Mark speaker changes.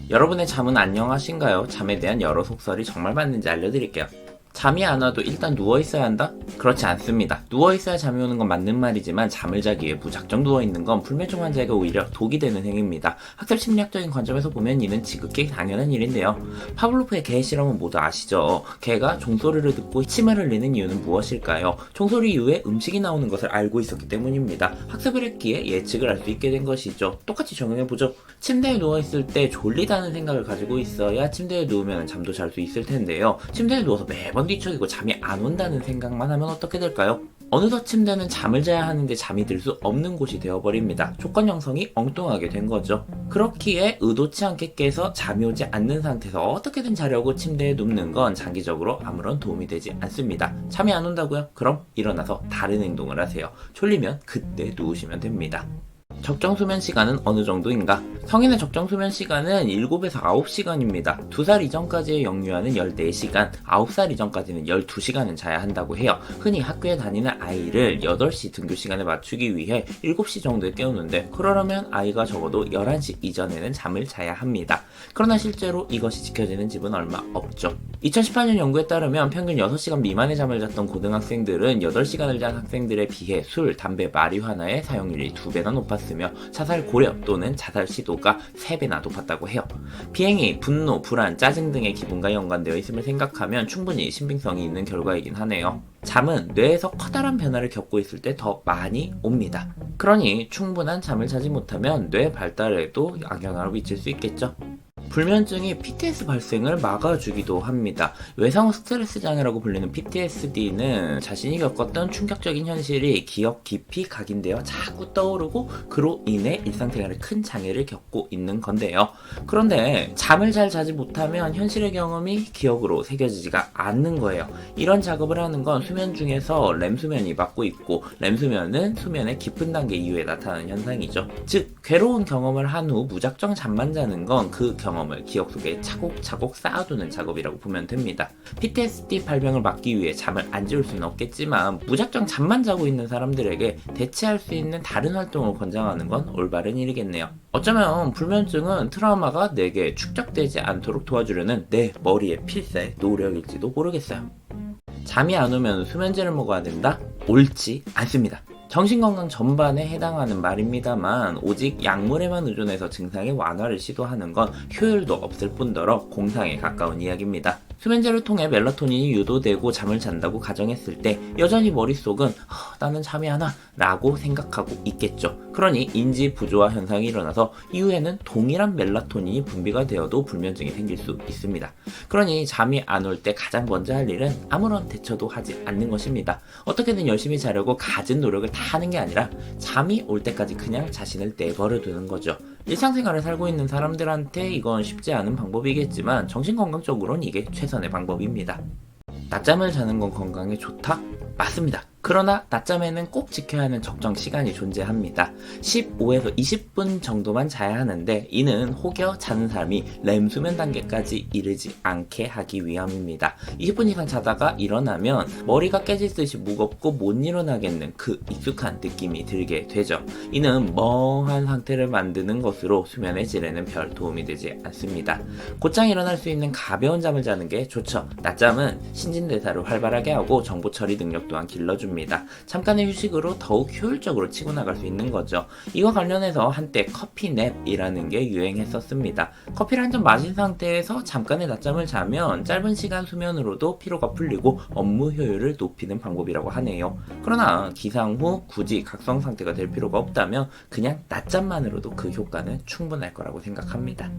Speaker 1: 여러분의 잠은 안녕하신가요? 잠에 대한 여러 속설이 정말 맞는지 알려드릴게요. 잠이 안 와도 일단 누워있어야 한다? 그렇지 않습니다. 누워있어야 잠이 오는 건 맞는 말이지만 잠을 자기 위해 무작정 누워있는 건 불면증 환자에게 오히려 독이 되는 행위입니다. 학습 심리학적인 관점에서 보면 이는 지극히 당연한 일인데요. 파블로프의 개 실험은 모두 아시죠? 개가 종소리를 듣고 침을 흘리는 이유는 무엇일까요? 종소리 이후에 음식이 나오는 것을 알고 있었기 때문입니다. 학습을 했기에 예측을 할 수 있게 된 것이죠. 똑같이 적용해보죠. 침대에 누워있을 때 졸리다는 생각을 가지고 있어야 침대에 누우면 잠도 잘 수 있을 텐데요. 침대에 누워서 매번 뒤척이고 잠이 안 온다는 생각만 하면 어떻게 될까요? 어느덧 침대는 잠을 자야 하는데 잠이 들 수 없는 곳이 되어버립니다. 조건 형성이 엉뚱하게 된 거죠. 그렇기에 의도치 않게 깨서 잠이 오지 않는 상태에서 어떻게든 자려고 침대에 눕는 건 장기적으로 아무런 도움이 되지 않습니다. 잠이 안 온다고요? 그럼 일어나서 다른 행동을 하세요. 졸리면 그때 누우시면 됩니다. 적정 수면 시간은 어느 정도인가? 성인의 적정 수면 시간은 7에서 9시간입니다. 2살 이전까지의 영유아는 14시간, 9살 이전까지는 12시간은 자야 한다고 해요. 흔히 학교에 다니는 아이를 8시 등교 시간에 맞추기 위해 7시 정도에 깨우는데, 그러려면 아이가 적어도 11시 이전에는 잠을 자야 합니다. 그러나 실제로 이것이 지켜지는 집은 얼마 없죠. 2018년 연구에 따르면 평균 6시간 미만의 잠을 잤던 고등학생들은 8시간을 잔 학생들에 비해 술, 담배, 마리화나의 사용률이 2배나 높았습니다. 자살 고려 또는 자살 시도가 3배나 높았다고 해요. 비행이, 분노, 불안, 짜증 등의 기분과 연관되어 있음을 생각하면 충분히 신빙성이 있는 결과이긴 하네요. 잠은 뇌에서 커다란 변화를 겪고 있을 때 더 많이 옵니다. 그러니 충분한 잠을 자지 못하면 뇌 발달에도 악영향을 미칠 수 있겠죠. 불면증이 PTSD 발생을 막아주기도 합니다. 외상후 스트레스 장애라고 불리는 PTSD는 자신이 겪었던 충격적인 현실이 기억 깊이 각인되어 자꾸 떠오르고 그로 인해 일상생활에 큰 장애를 겪고 있는 건데요. 그런데 잠을 잘 자지 못하면 현실의 경험이 기억으로 새겨지지가 않는 거예요. 이런 작업을 하는 건 수면 중에서 렘수면이 맡고 있고, 렘수면은 수면의 깊은 단계 이후에 나타나는 현상이죠. 즉, 괴로운 경험을 한 후 무작정 잠만 자는 건 그 경험을 기억 속에 차곡차곡 쌓아두는 작업이라고 보면 됩니다. PTSD 발병을 막기 위해 잠을 안 지울 수는 없겠지만, 무작정 잠만 자고 있는 사람들에게 대체할 수 있는 다른 활동을 권장하는 건 올바른 일이겠네요. 어쩌면 불면증은 트라우마가 내게 축적되지 않도록 도와주려는 내 머리의 필사의 노력일지도 모르겠어요. 잠이 안 오면 수면제를 먹어야 된다? 옳지 않습니다. 정신건강 전반에 해당하는 말입니다만, 오직 약물에만 의존해서 증상의 완화를 시도하는 건 효율도 없을 뿐더러 공상에 가까운 이야기입니다. 수면제를 통해 멜라토닌이 유도되고 잠을 잔다고 가정했을 때 여전히 머릿속은 나는 잠이 안 와 라고 생각하고 있겠죠. 그러니 인지 부조화 현상이 일어나서 이후에는 동일한 멜라토닌이 분비가 되어도 불면증이 생길 수 있습니다. 그러니 잠이 안 올 때 가장 먼저 할 일은 아무런 대처도 하지 않는 것입니다. 어떻게든 열심히 자려고 갖은 노력을 다 하는 게 아니라 잠이 올 때까지 그냥 자신을 내버려 두는 거죠. 일상생활을 살고 있는 사람들한테 이건 쉽지 않은 방법이겠지만 정신건강적으로는 이게 최선의 방법입니다. 낮잠을 자는 건 건강에 좋다? 맞습니다. 그러나 낮잠에는 꼭 지켜야 하는 적정 시간이 존재합니다. 15에서 20분 정도만 자야 하는데, 이는 혹여 자는 사람이 렘 수면 단계까지 이르지 않게 하기 위함입니다. 20분 이상 자다가 일어나면 머리가 깨질 듯이 무겁고 못 일어나겠는 그 익숙한 느낌이 들게 되죠. 이는 멍한 상태를 만드는 것으로 수면의 질에는 별 도움이 되지 않습니다. 곧장 일어날 수 있는 가벼운 잠을 자는 게 좋죠. 낮잠은 신진대사를 활발하게 하고 정보 처리 능력 또한 길러줍니다. 잠깐의 휴식으로 더욱 효율적으로 치고 나갈 수 있는 거죠. 이와 관련해서 한때 커피냅이라는 게 유행했었습니다. 커피를 한 잔 마신 상태에서 잠깐의 낮잠을 자면 짧은 시간 수면으로도 피로가 풀리고 업무 효율을 높이는 방법이라고 하네요. 그러나 기상 후 굳이 각성 상태가 될 필요가 없다면 그냥 낮잠만으로도 그 효과는 충분할 거라고 생각합니다.